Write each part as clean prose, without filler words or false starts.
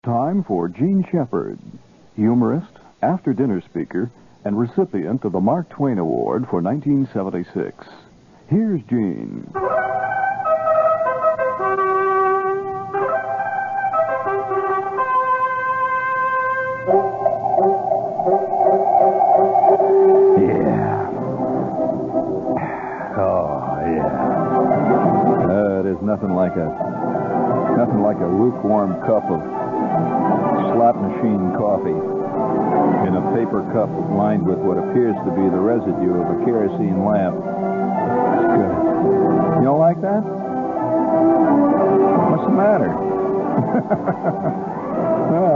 Time for Gene Shepherd, humorist, after-dinner speaker, and recipient of the Mark Twain Award for 1976. Here's Gene. Yeah. Oh, yeah. It is nothing like a lukewarm cup of slot machine coffee in a paper cup lined with what appears to be the residue of a kerosene lamp. It's good. You don't like that? What's the matter?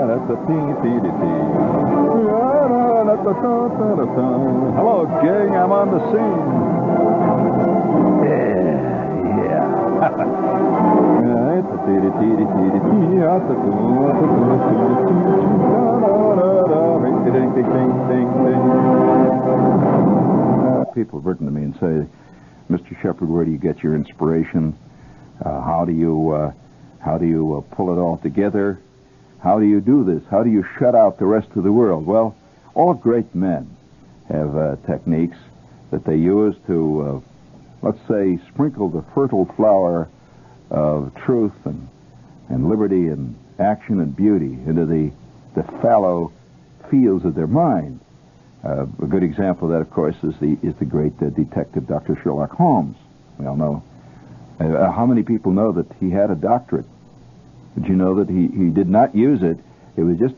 That's a tee-tee-tee-tee. Hello, gang. I'm on the scene. It's a tee-tee-tee-tee-tee. People have written to me and say, Mr. Shepherd, where do you get your inspiration? How do you pull it all together? How do you do this? How do you shut out the rest of the world? Well, all great men have techniques that they use to, let's say, sprinkle the fertile flower of truth and liberty and action and beauty into the fallow fields of their mind. A good example of that, of course, is the great detective Dr. Sherlock Holmes. We all know. How many people know that he had a doctorate? Did you know that he did not use it? It was just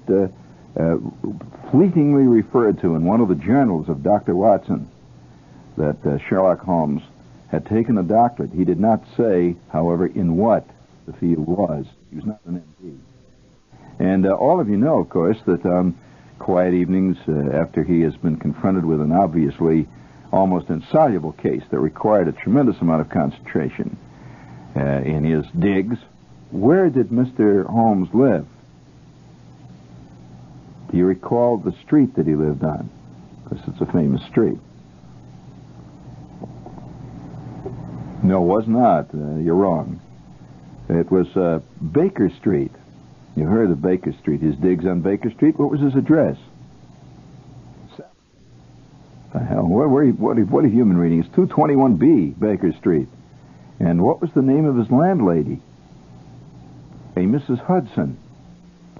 fleetingly referred to in one of the journals of Dr. Watson that Sherlock Holmes had taken a doctorate. He did not say, however, in what the field was. He was not an MD. And all of you know, of course, that on quiet evenings after he has been confronted with an obviously almost insoluble case that required a tremendous amount of concentration in his digs, where did Mr. Holmes live? Do you recall the street that he lived on? Because it's a famous street. No, it was not. You're wrong. It was Baker Street. You heard of Baker Street. His digs on Baker Street. What was his address? The hell? What a human reading. It's 221B Baker Street. And what was the name of his landlady? A Mrs. Hudson.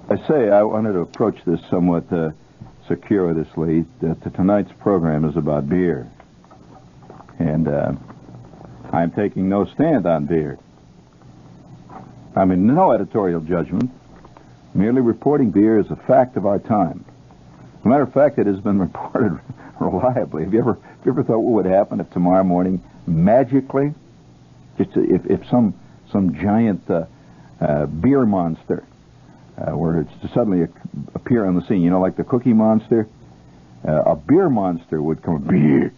I say I wanted to approach this somewhat circuitously. Tonight's program is about beer. And I'm taking no stand on beer. I'm in no editorial judgment, merely reporting beer as a fact of our time. As a matter of fact, it has been reported reliably. Have you ever thought what would happen if tomorrow morning, magically, just if some giant beer monster were to suddenly appear on the scene, you know, like the Cookie Monster, a beer monster would come. Beer.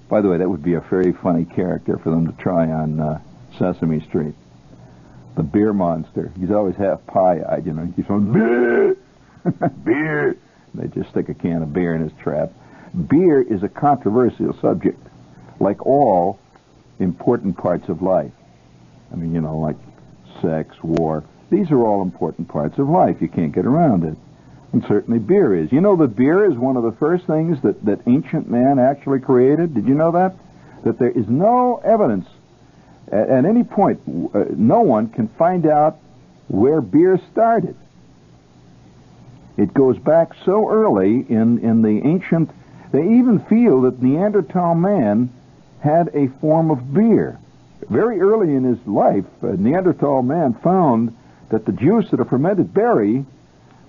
By the way, that would be a very funny character for them to try on Sesame Street. The beer monster. He's always half pie-eyed, you know. He keeps on, beer! Beer! They just stick a can of beer in his trap. Beer is a controversial subject, like all important parts of life. I mean, you know, like sex, war. These are all important parts of life. You can't get around it. And certainly beer is. You know that beer is one of the first things that ancient man actually created? Did you know that? That there is no evidence at any point, no one can find out where beer started. It goes back so early in the ancient, they even feel that Neanderthal man had a form of beer. Very early in his life, Neanderthal man found that the juice of a fermented berry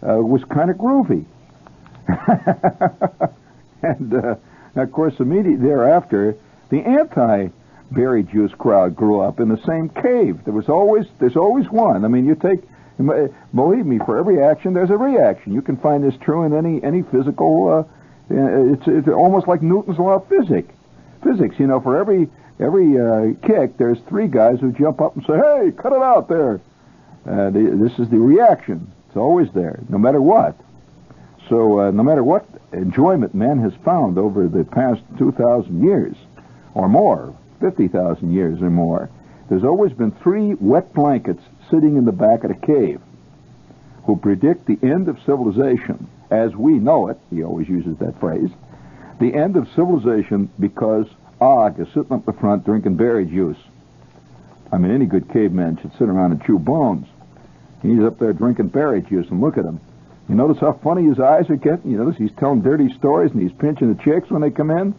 was kind of groovy. And, of course, immediately thereafter, the anti-berry juice crowd grew up in the same cave. There's always one. I mean, believe me, for every action, there's a reaction. You can find this true in any physical, it's almost like Newton's law of physics. You know, for every kick, there's three guys who jump up and say, hey, cut it out there. This is the reaction. It's always there, no matter what. So no matter what enjoyment man has found over the past 2,000 years or more, 50,000 years or more, there's always been three wet blankets sitting in the back of the cave. who predict the end of civilization as we know it. He always uses that phrase. The end of civilization because Og is sitting up the front drinking berry juice. I mean, any good caveman should sit around and chew bones. He's up there drinking berry juice, and look at him. You notice how funny his eyes are getting? You notice he's telling dirty stories and he's pinching the chicks when they come in?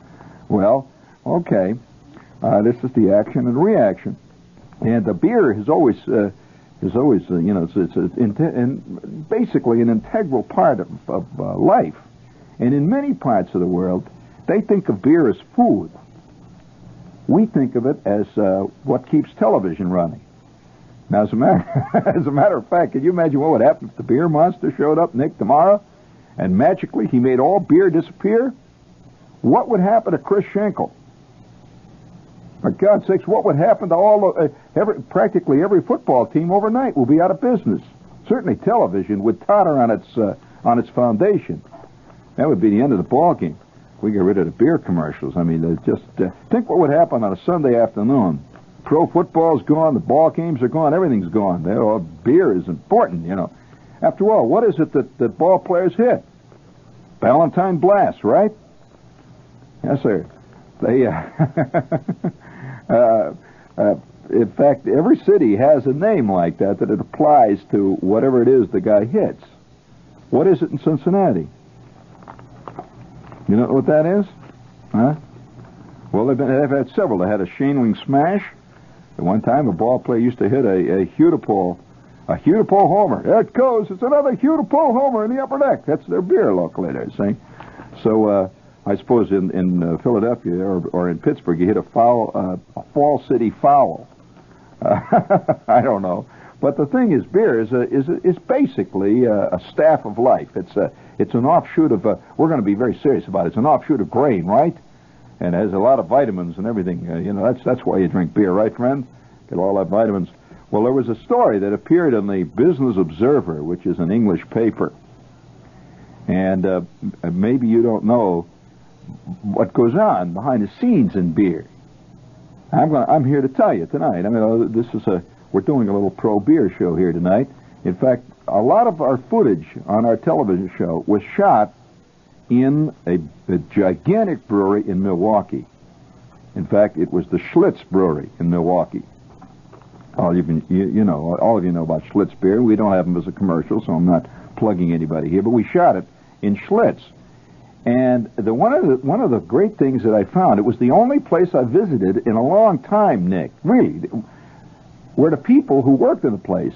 Well, okay. This is the action and reaction. And the beer is always it's basically an integral part of life. And in many parts of the world, they think of beer as food. We think of it as what keeps television running. Now, as a matter of fact, can you imagine what would happen if the beer monster showed up, Nick, tomorrow, and magically he made all beer disappear? What would happen to Chris Schenkel? For God's sakes, what would happen to practically every football team overnight? Will be out of business. Certainly, television would totter on its foundation. That would be the end of the ball game. We get rid of the beer commercials. I mean, just think what would happen on a Sunday afternoon. Pro football's gone, the ball games are gone, everything's gone. Beer is important, you know. After all, what is it that ball players hit? Ballantine Blast, right? Yes, sir. They, in fact, every city has a name like that it applies to whatever it is the guy hits. What is it in Cincinnati? You know what that is? Huh? Well, they've had several. They had a Shaneling Smash. At one time, a ball player used to hit a Hudipole homer. There it goes. It's another Hudipole homer in the upper deck. That's their beer locally, they say. So, I suppose in Philadelphia or in Pittsburgh, you hit a Fall City foul. I don't know. But the thing is, beer is basically a staff of life. It's an offshoot of, we're going to be very serious about it. It's an offshoot of grain, right? And it has a lot of vitamins and everything. That's why you drink beer, right, friend? Get all that vitamins. Well, there was a story that appeared in the Business Observer, which is an English paper. And maybe you don't know what goes on behind the scenes in beer. I'm here to tell you tonight. I mean, we're doing a little pro beer show here tonight. In fact, a lot of our footage on our television show was shot in a gigantic brewery in Milwaukee. In fact, it was the Schlitz Brewery in Milwaukee. All of you know about Schlitz beer. We don't have them as a commercial, so I'm not plugging anybody here. But we shot it in Schlitz. And one of the great things that I found, it was the only place I visited in a long time, Nick, really, where the people who worked in the place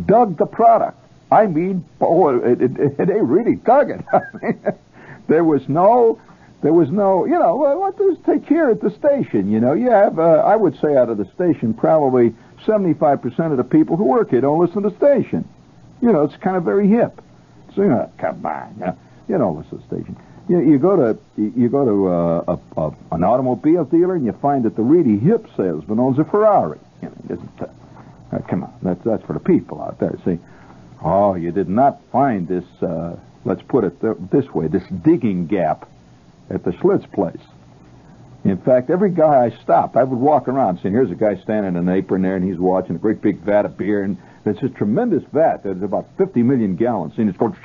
dug the product. I mean, they really dug it. I mean, there was no, what does it take here at the station? You have, I would say out of the station, probably 75% of the people who work here don't listen to the station. It's kind of very hip. So, come on, you don't listen to the station. You go to an automobile dealer and you find that the really hip salesman owns a Ferrari. Come on, that's for the people out there. See, oh, you did not find this. Let's put it this way: this digging gap at the Schlitz place. In fact, every guy I stopped, I would walk around saying, "Here's a guy standing in an apron there, and he's watching a great big vat of beer, and it's a tremendous vat. There's about 50 million gallons, and it's going."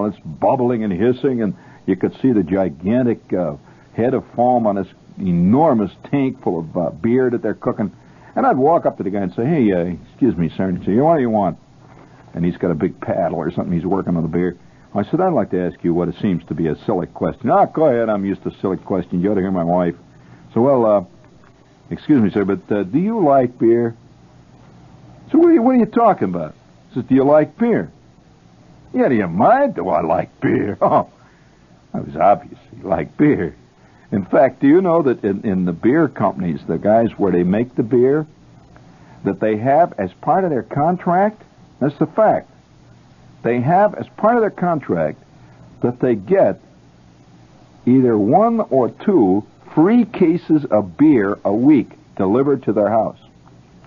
It's bubbling and hissing, and you could see the gigantic head of foam on this enormous tank full of beer that they're cooking. And I'd walk up to the guy and say, "Hey, excuse me, sir." And he'd say, "What do you want?" And he's got a big paddle or something. He's working on the beer. I said, "I'd like to ask you what it seems to be a silly question." "Ah, go ahead. I'm used to silly questions. You ought to hear my wife." So, well, excuse me, sir, but do you like beer? So what are you talking about? He says, "Do you like beer?" "Yeah, do you mind? Do I like beer?" Oh, that was obvious. He liked beer. In fact, do you know that in the beer companies, the guys where they make the beer, that they have as part of their contract, that's the fact, they have as part of their contract that they get either 1 or 2 free cases of beer a week delivered to their house.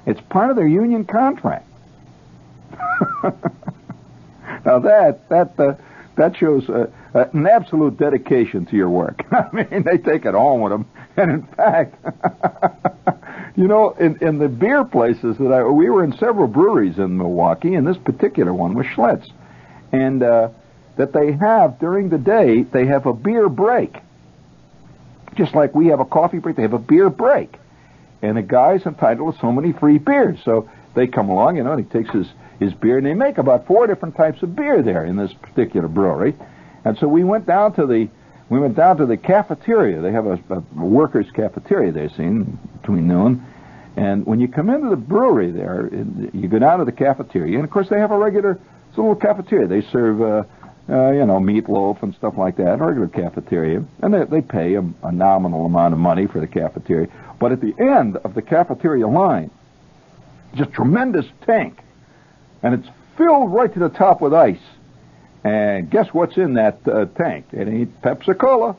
It's part of their union contract. Now that shows an absolute dedication to your work. I mean, they take it home with them. And in fact, in the beer places we were in several breweries in Milwaukee, and this particular one was Schlitz, and that they have during the day they have a beer break, just like we have a coffee break. They have a beer break, and the guy's entitled to so many free beers. So they come along, and he takes his beer, and they make about 4 different types of beer there in this particular brewery. And so we went down to the cafeteria. They have a workers' cafeteria there, seen between noon. And when you come into the brewery there, you go down to the cafeteria, and of course they have a little cafeteria. They serve, meatloaf and stuff like that, a regular cafeteria. And they pay a nominal amount of money for the cafeteria. But at the end of the cafeteria line, just tremendous tank. And it's filled right to the top with ice. And guess what's in that tank? It ain't Pepsi-Cola.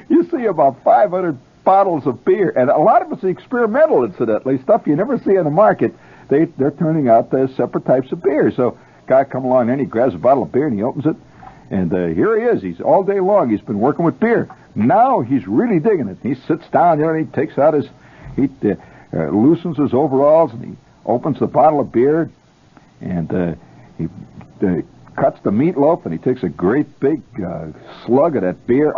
You see about 500 bottles of beer, and a lot of it's experimental, incidentally, stuff you never see in the market. They're turning out separate types of beer. So guy come along, and he grabs a bottle of beer, and he opens it, and here he is. He's all day long. He's been working with beer. Now he's really digging it. He sits down, and he takes out he loosens his overalls, and he opens the bottle of beer, and he cuts the meatloaf, and he takes a great big slug of that beer.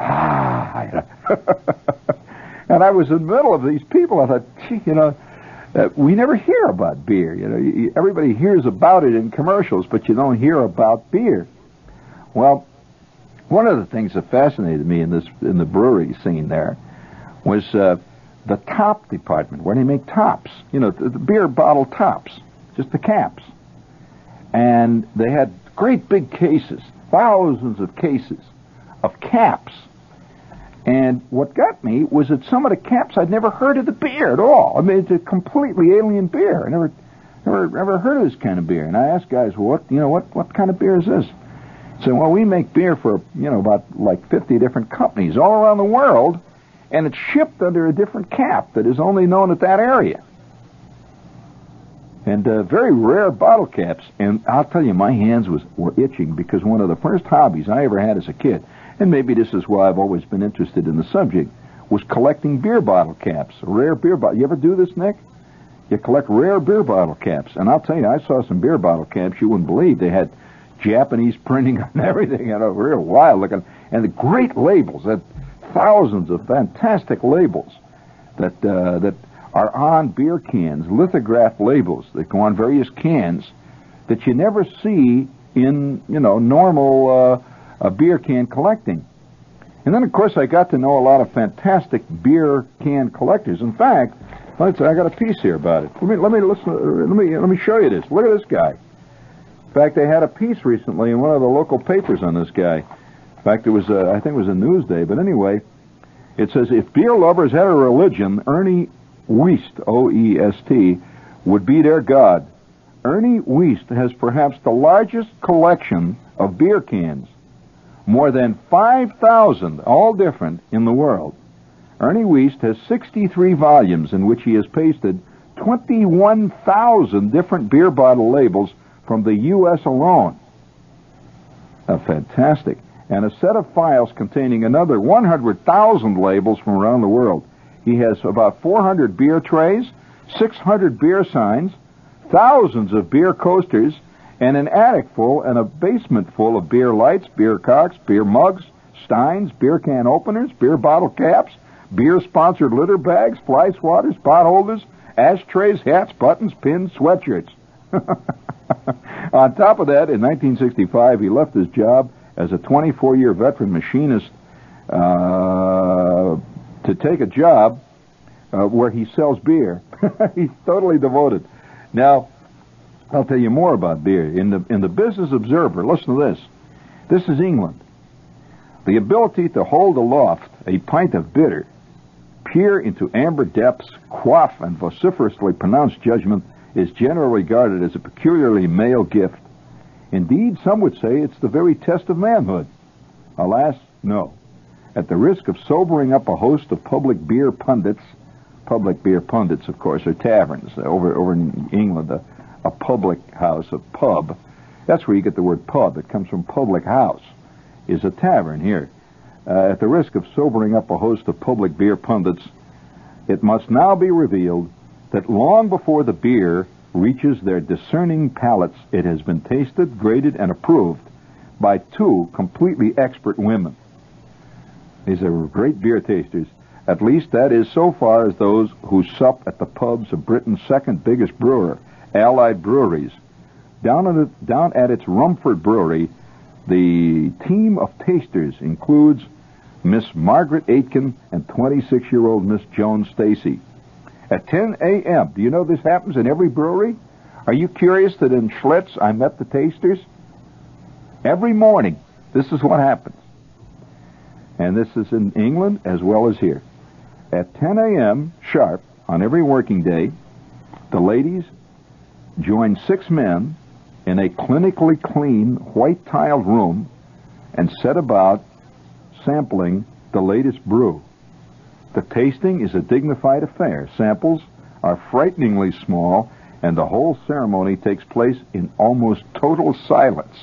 And I was in the middle of these people. I thought, gee, we never hear about beer. Everybody hears about it in commercials, but you don't hear about beer. Well, one of the things that fascinated me in the brewery scene there was the top department, where they make tops. The beer bottle tops, just the caps. And they had great big cases, thousands of cases of caps. And what got me was that some of the caps, I'd never heard of the beer at all. I mean, it's a completely alien beer. I never heard of this kind of beer. And I asked guys, well, what kind of beer is this? So, well, we make beer for, about like 50 different companies all around the world, and it's shipped under a different cap that is only known at that area. And very rare bottle caps. And I'll tell you, my hands were itching, because one of the first hobbies I ever had as a kid, and maybe this is why I've always been interested in the subject, was collecting beer bottle caps, rare beer bottle. You ever do this, Nick? You collect rare beer bottle caps. And I'll tell you, I saw some beer bottle caps you wouldn't believe. They had Japanese printing on everything, real wild looking. And the great labels, thousands of fantastic labels that are on beer cans, lithographed labels that go on various cans that you never see in, normal beer can collecting. And then, of course, I got to know a lot of fantastic beer can collectors. In fact, I got a piece here about it. Let me show you this. Look at this guy. In fact, they had a piece recently in one of the local papers on this guy. In fact, it was I think it was a Newsday. But anyway, it says, if beer lovers had a religion, Ernie Wüst, O-E-S-T, would be their god. Ernie Wüst has perhaps the largest collection of beer cans, more than 5,000, all different, in the world. Ernie Wüst has 63 volumes in which he has pasted 21,000 different beer bottle labels from the U.S. alone. Fantastic. And a set of files containing another 100,000 labels from around the world. He has about 400 beer trays, 600 beer signs, thousands of beer coasters, and an attic full and a basement full of beer lights, beer cocks, beer mugs, steins, beer can openers, beer bottle caps, beer-sponsored litter bags, fly swatters, pot holders, ashtrays, hats, buttons, pins, sweatshirts. On top of that, in 1965, he left his job as a 24-year veteran machinist to take a job where he sells beer. He's totally devoted. Now, I'll tell you more about beer. In the Business Observer, listen to this. This is England. The ability to hold aloft a pint of bitter, peer into amber depths, quaff, and vociferously pronounce judgment is generally regarded as a peculiarly male gift. Indeed, some would say it's the very test of manhood. Alas, no. At the risk of sobering up a host of public beer pundits, of course, are taverns. Over in England, a public house, a pub, that's where you get the word pub. It comes from public house, is a tavern here. At the risk of sobering up a host of public beer pundits, It must now be revealed that long before the beer reaches their discerning palates, it has been tasted, graded, and approved by two completely expert women. These are great beer tasters. At least that is so far as those who sup at the pubs of Britain's second biggest brewer, Allied Breweries. Down at its Rumford Brewery, the team of tasters includes Miss Margaret Aitken and 26-year-old Miss Joan Stacy. At 10 a.m., do you know this happens in every brewery? Are you curious that in Schlitz I met the tasters? Every morning, this is what happens. And this is in England as well as here. At 10 a.m. sharp on every working day, the ladies join 6 men in a clinically clean, white-tiled room and set about sampling the latest brew. The tasting is a dignified affair. Samples are frighteningly small, and the whole ceremony takes place in almost total silence.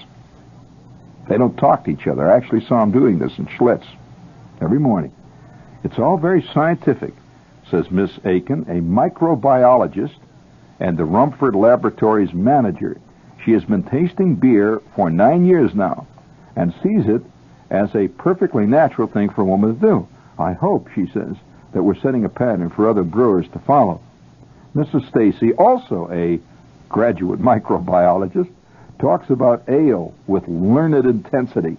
They don't talk to each other. I actually saw them doing this in Schlitz every morning. It's all very scientific, says Miss Aiken, a microbiologist and the Rumford Laboratories manager. She has been tasting beer for 9 years now and sees it as a perfectly natural thing for a woman to do. I hope, she says, that we're setting a pattern for other brewers to follow. Mrs. Stacy, also a graduate microbiologist, talks about ale with learned intensity.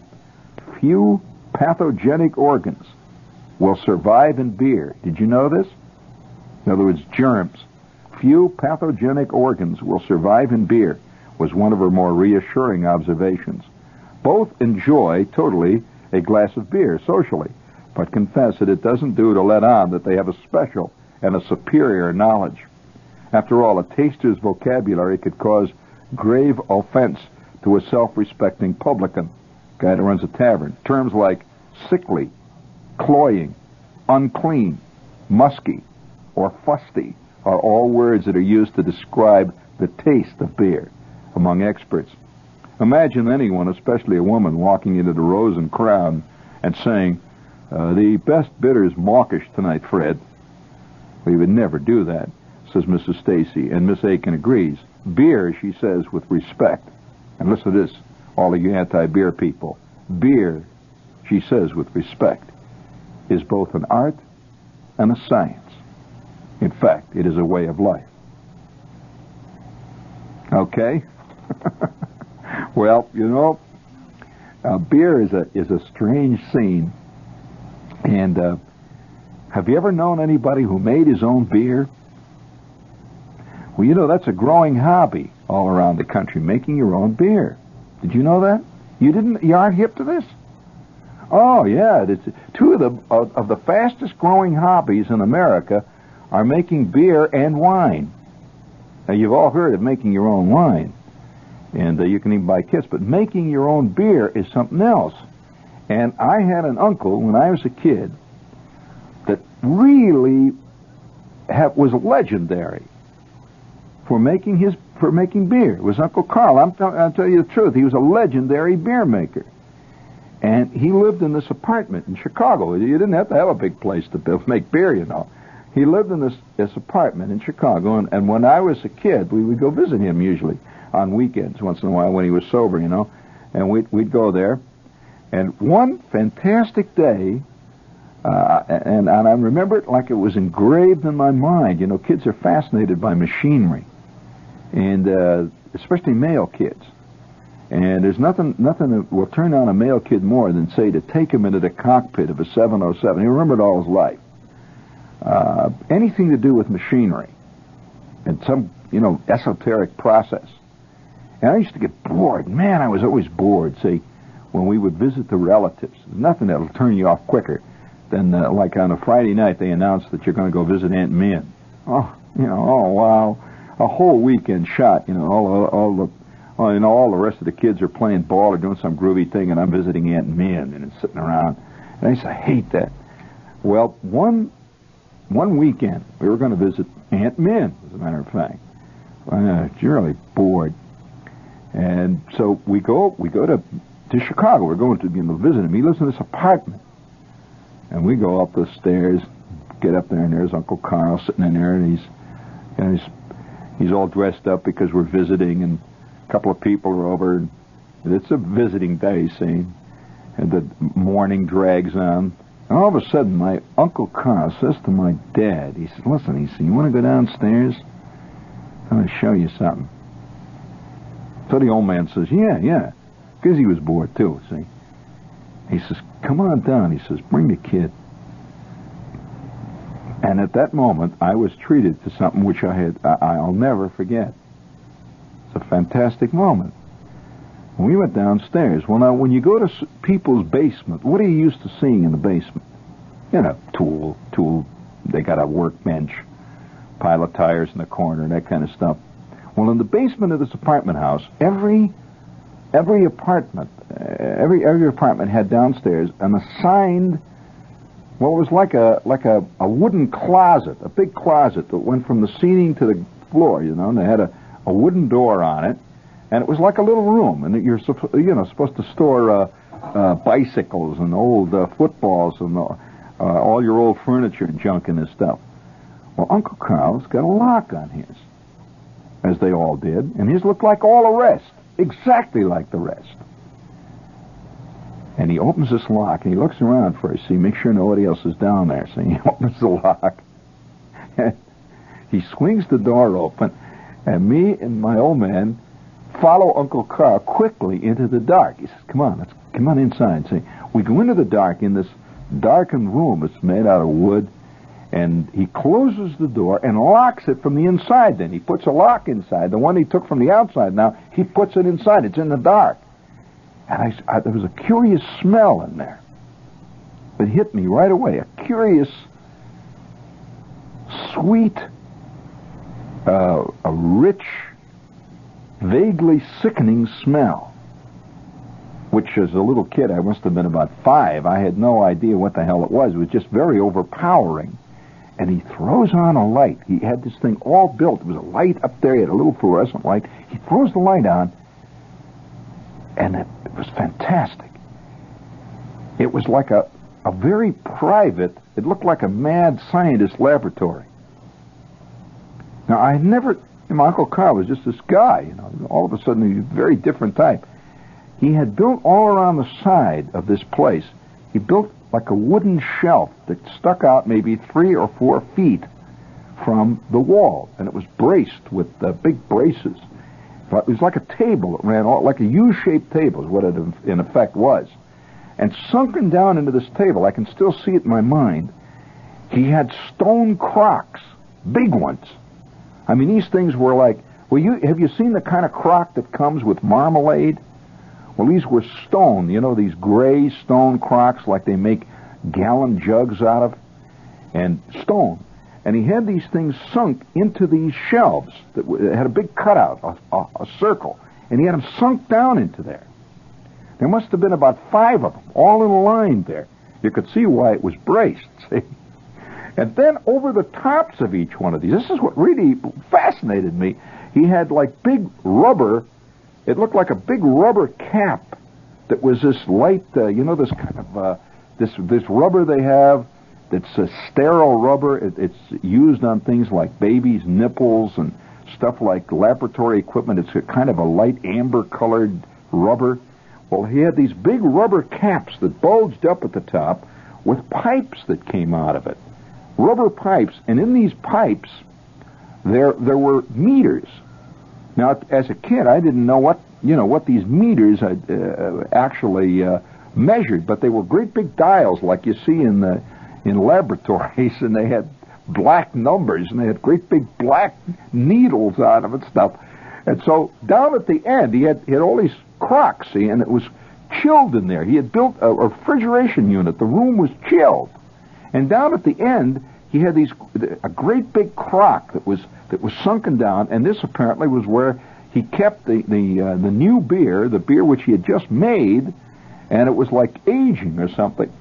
Few pathogenic organs will survive in beer. Did you know this? In other words, germs. Few pathogenic organs will survive in beer, was one of her more reassuring observations. Both enjoy totally a glass of beer socially, but confess that it doesn't do to let on that they have a special and a superior knowledge. After all, a taster's vocabulary could cause grave offense to a self-respecting publican, guy that runs a tavern. Terms like sickly, cloying, unclean, musky, or fusty are all words that are used to describe the taste of beer among experts. Imagine anyone, especially a woman, walking into the Rose and Crown and saying, the best bitter's mawkish tonight, Fred. We would never do that, says Mrs. Stacy, and Miss Aiken agrees. Beer, she says, with respect, and listen to this, all of you anti-beer people, beer, she says with respect, is both an art and a science. In fact, it is a way of life. Okay? Well, you know, beer is a strange scene. And have you ever known anybody who made his own beer? Well, you know, that's a growing hobby all around the country, making your own beer. Did you know that? You aren't hip to this? Oh, yeah. It's two of the fastest growing hobbies in America are making beer and wine. Now, you've all heard of making your own wine, and you can even buy kits, but making your own beer is something else. And I had an uncle when I was a kid that really was legendary for making beer. It was Uncle Carl. I'll tell you the truth. He was a legendary beer maker. And he lived in this apartment in Chicago. You didn't have to have a big place to make beer, you know. He lived in this apartment in Chicago, and when I was a kid, we would go visit him usually on weekends, once in a while when he was sober, you know, and we'd go there. And one fantastic day, and I remember it like it was engraved in my mind. You know, kids are fascinated by machinery, and especially male kids. And there's nothing that will turn on a male kid more than, say, to take him into the cockpit of a 707. He remembered all his life. Anything to do with machinery and some, you know, esoteric process. And I used to get bored. Man, I was always bored, see, when we would visit the relatives. There's nothing that'll turn you off quicker than, like on a Friday night, they announced that you're going to go visit Aunt Min. Oh, you know, oh, wow. A whole weekend shot, you know, all the rest of the kids are playing ball or doing some groovy thing, and I'm visiting Aunt Min and sitting around. And I used to hate that. Well, one weekend, we were going to visit Aunt Min, as a matter of fact. You're really bored. And so we go to Chicago. We're going to visit him. He lives in this apartment. And we go up the stairs. get up there, and there's Uncle Carl sitting in there, and he's all dressed up because we're visiting, and a couple of people are over, and it's a visiting day, see, and the morning drags on. And all of a sudden, my Uncle Carl says to my dad, he says, listen, he said, you want to go downstairs? I'm going to show you something. So the old man says, yeah, because he was bored too, see. He says, come on down. He says, bring the kid. And at that moment, I was treated to something which I'll never forget. It's a fantastic moment. When we went downstairs, well, now, when you go to people's basement, what are you used to seeing in the basement? You know, tool, they got a workbench, pile of tires in the corner, that kind of stuff. Well, in the basement of this apartment house, every apartment had downstairs an assigned, well, it was like a wooden closet, a big closet that went from the ceiling to the floor, you know, and they had a wooden door on it, and it was like a little room, and you're supposed to store bicycles and old footballs and all your old furniture and junk and this stuff. Well, Uncle Carl's got a lock on his, as they all did, and his looked like all the rest, exactly like the rest. And he opens this lock, and he looks around first, see, make sure nobody else is down there. So he opens the lock, and he swings the door open, and me and my old man follow Uncle Carl quickly into the dark. He says, come on inside. See, we go into the dark, in this darkened room. It's made out of wood, and he closes the door and locks it from the inside. Then he puts a lock inside. The one he took from the outside, now he puts it inside. It's in the dark. And there was a curious smell in there. It hit me right away. A curious, sweet, a rich, vaguely sickening smell, which as a little kid, I must have been about 5, I had no idea what the hell it was. It was just very overpowering. And he throws on a light. He had this thing all built. There was a light up there. He had a little fluorescent light. He throws the light on, and it was fantastic. It was like a very private, it looked like a mad scientist laboratory. Now, I had never, my Uncle Carl was just this guy, you know, all of a sudden he's a very different type. He had built all around the side of this place, he built like a wooden shelf that stuck out maybe 3 or 4 feet from the wall, and it was braced with big braces. It was like a table that ran all, like a U-shaped table is what it in effect was. And sunken down into this table, I can still see it in my mind, he had stone crocks, big ones. I mean, these things were like, well, have you seen the kind of crock that comes with marmalade? Well, these were stone, you know, these gray stone crocks like they make gallon jugs out of, and stone. And he had these things sunk into these shelves that had a big cutout, a circle, and he had them sunk down into there. There must have been about 5 of them, all in a line there. You could see why it was braced, see? And then over the tops of each one of these, this is what really fascinated me, he had like big rubber, it looked like a big rubber cap that was this light, you know, this kind of, this rubber they have, that's a sterile rubber. It's used on things like babies' nipples and stuff like laboratory equipment. It's a kind of a light amber-colored rubber. Well, he had these big rubber caps that bulged up at the top with pipes that came out of it. Rubber pipes, and in these pipes, there were meters. Now, as a kid, I didn't know what these meters actually measured, but they were great big dials like you see in laboratories, and they had black numbers, and they had great big black needles on them and stuff. And so down at the end, he had all these crocks, see, and it was chilled in there. He had built a refrigeration unit. The room was chilled. And down at the end, he had a great big crock that was sunken down, and this apparently was where he kept the new beer, the beer which he had just made, and it was like aging or something.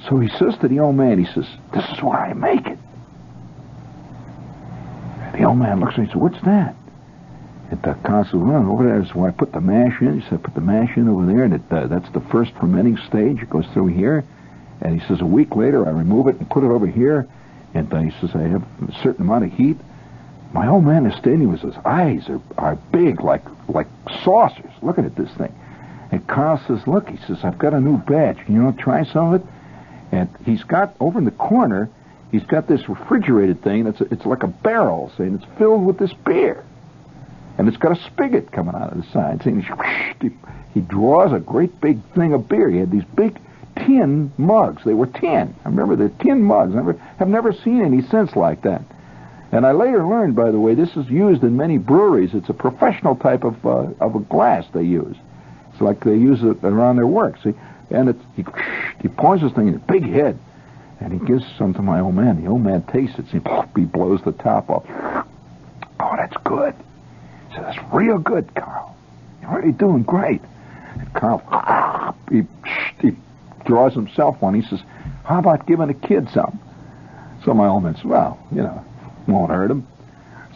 So he says to the old man, he says, "This is where I make it." And the old man looks at me and says, "What's that?" And the consul says, "Well, over there is where I put the mash in." He said, "Put the mash in over there, and that's the first fermenting stage. It goes through here." And he says, "A week later, I remove it and put it over here, And he says, I have a certain amount of heat. My old man is standing with his eyes are big, like saucers, looking at this thing. And Carl says, look, he says, I've got a new batch. Can you try some of it? And he's got, over in the corner, he's got this refrigerated thing. It's like a barrel, see, and it's filled with this beer. And it's got a spigot coming out of the side. See, he draws a great big thing of beer. He had these big tin mugs. They were tin. I remember the tin mugs. I've never seen any since like that. And I later learned, by the way, this is used in many breweries. It's a professional type of a glass they use. It's like they use it around their work, see? And he pours this thing in a big head, and he gives some to my old man. The old man tastes it, see? He blows the top off. Oh, that's good. He said, that's real good, Carl. You're really doing great. And Carl, he draws himself one. He says, how about giving a kid some? So my old man says, well, won't hurt him.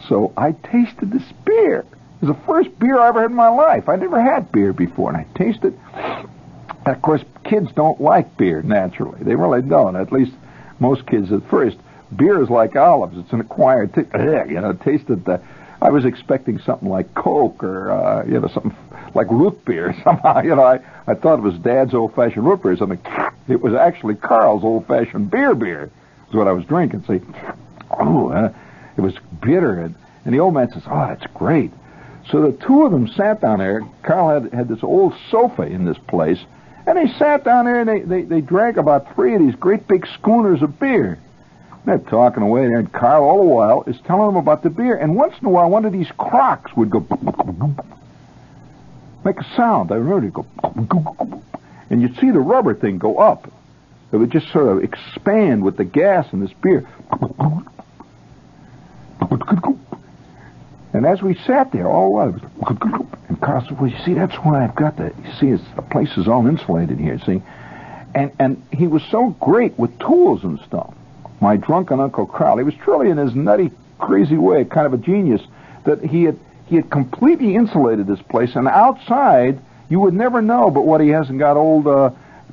So I tasted this beer. It was the first beer I ever had in my life. I never had beer before, and I tasted. And of course, kids don't like beer naturally. They really don't. At least most kids at first. Beer is like olives. It's an acquired taste. Tasted. I was expecting something like Coke or something like root beer somehow. I thought it was Dad's old-fashioned root beer or something. It was actually Carl's old-fashioned beer. Is what I was drinking. See, it was bitter, and the old man says, "Oh, that's great." So the two of them sat down there. Carl had this old sofa in this place, and they sat down there and they drank about 3 of these great big schooners of beer. They're talking away there, and Carl all the while is telling them about the beer. And once in a while, one of these crocks would go make a sound. I remember it go, and you'd see the rubber thing go up. It would just sort of expand with the gas in this beer. And as we sat there, all the while, and Carl said, well, you see, that's why I've got that. You see, the place is all insulated here, see? And he was so great with tools and stuff. My drunken Uncle Carl, he was truly in his nutty, crazy way, kind of a genius, that he had completely insulated this place, and outside, you would never know but what he hasn't got old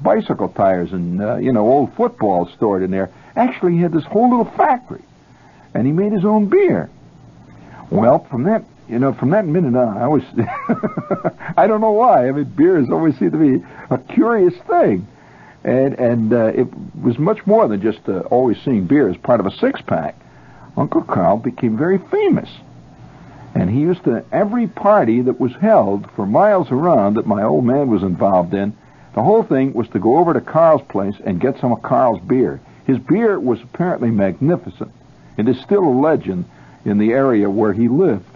bicycle tires and, old footballs stored in there. Actually, he had this whole little factory, and he made his own beer. Well, from that minute on, I was, I don't know why. I mean, beer has always seemed to be a curious thing. And it was much more than just always seeing beer as part of a six-pack. Uncle Carl became very famous. And he used to, every party that was held for miles around that my old man was involved in, the whole thing was to go over to Carl's place and get some of Carl's beer. His beer was apparently magnificent. It is still a legend in the area where he lived.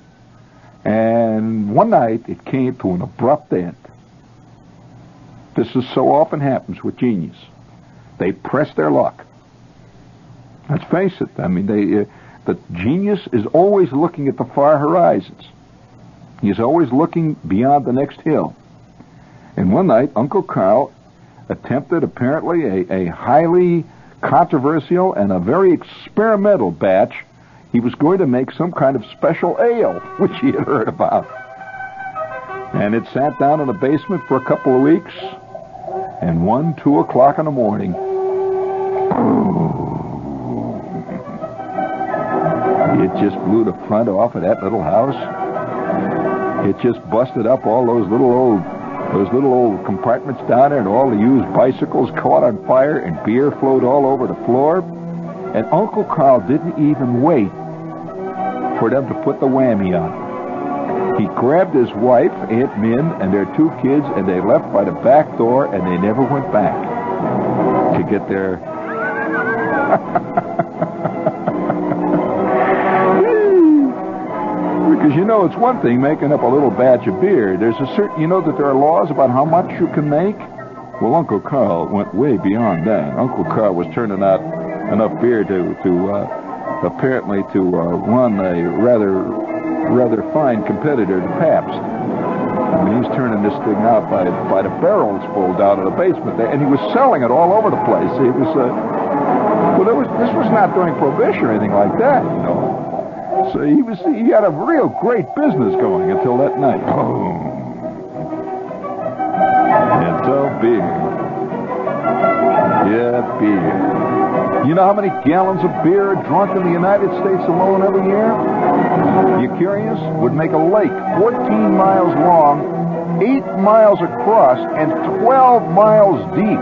And one night, it came to an abrupt end. This is so often happens with genius. They press their luck. Let's face it. I mean, the genius is always looking at the far horizons. He's always looking beyond the next hill. And one night, Uncle Carl attempted, apparently, a highly controversial and a very experimental batch. He was going to make some kind of special ale, which he had heard about. And it sat down in the basement for a couple of weeks. And 1, 2 o'clock in the morning, it just blew the front off of that little house. It just busted up all those little old compartments down there, and all the used bicycles caught on fire, and beer flowed all over the floor. And Uncle Carl didn't even wait for them to put the whammy on. He grabbed his wife, Aunt Min, and their 2 kids, and they left by the back door, and they never went back to get their... Because, it's one thing making up a little batch of beer. There's a certain, that there are laws about how much you can make? Well, Uncle Carl went way beyond that. Uncle Carl was turning out enough beer to apparently run a rather fine competitor to Pabst. I mean, he's turning this thing out by the barrels full down in the basement there, and he was selling it all over the place. It was this was not during Prohibition or anything like that, So he had a real great business going until that night. And so beer. Yeah, beer. You know how many gallons of beer are drunk in the United States alone every year? You curious? Would make a lake 14 miles long, 8 miles across, and 12 miles deep.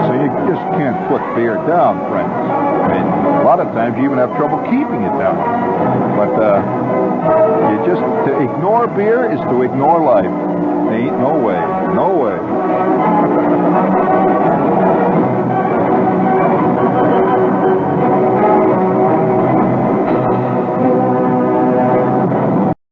So you just can't put beer down, friends. I mean, a lot of times you even have trouble keeping it down. But to ignore beer is to ignore life. Ain't no way. No way.